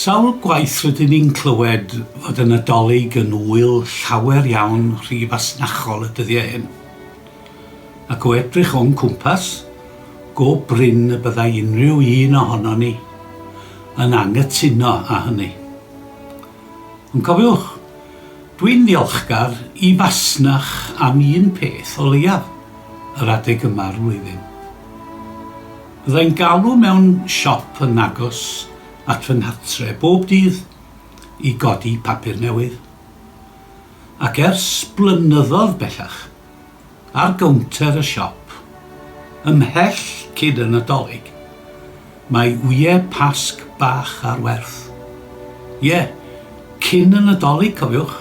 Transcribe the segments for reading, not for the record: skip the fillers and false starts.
Sawl gwaith rydyn ni'n clywed fod y Nadolig yn wyl llawer iawn rhy fasnachol y dyddiau hyn. Ac o edrych o'n cwmpas, go brin y byddai unrhyw un ohono ni yn anghytuno â hynny. Ond cofiwch, dwi'n ddiolchgar i fasnach am un peth o leiaf yr adeg yma'r flwyddyn. Byddai'n galw mewn siop yn agos at fy nhatre bob dydd i godi papur newydd. Ac ers blynyddoedd bellach, ar gownter y siop, ymhell cyn y Nadolig, mae wyau pasg bach ar werth. Ie, cyn y Nadolig, cofiwch,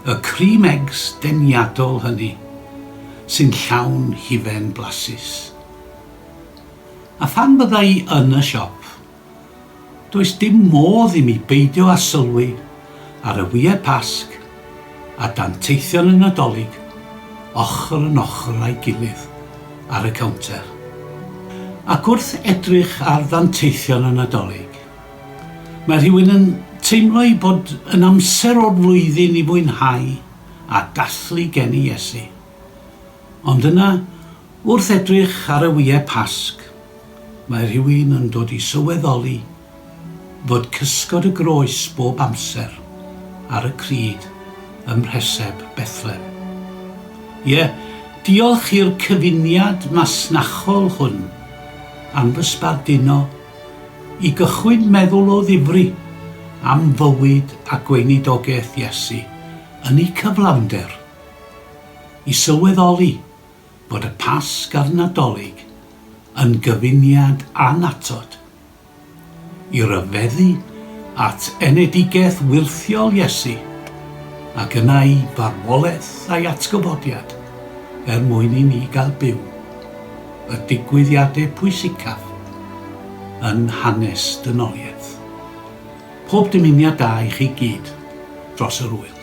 y cream eggs deniadol hynny, sy'n llawn hufen blasus. A phan byddai yn y siop, does dim modd i mi beidio â sylwi ar y wyau pasg a danteithion y Nadolig ochr yn ochr a'i gilydd ar y cownter. Ac wrth edrych ar danteithion y Nadolig, mae rhywun yn teimlo i bod yn amser o'r flwyddyn i fwynhau a dathlu gen i Iesu. Ond yna, wrth edrych ar y wyau pasg, mae rhywun yn dod i sylweddoli fod cysgod y groes bob amser ar y cryd ym mhreseb Bethlem. Ie, diolch i'r cyfuniad masnachol hwn am fy sbarduno i gychwyn meddwl o ddifri am fywyd a gweinidogaeth Iesu yn ei cyflawnder, i sylweddoli bod y Pasg a'r Nadolig yn gyfuniad anatod, i ryfeddu at enedigaeth wirthiol Iesu ac yna i farwolaeth a'i atgyfodiad mwyn i ni gael byw y digwyddiadau pwysicaf yn hanes dynoliaeth. Pob dymuniad da i chi gyd dros yr wyl.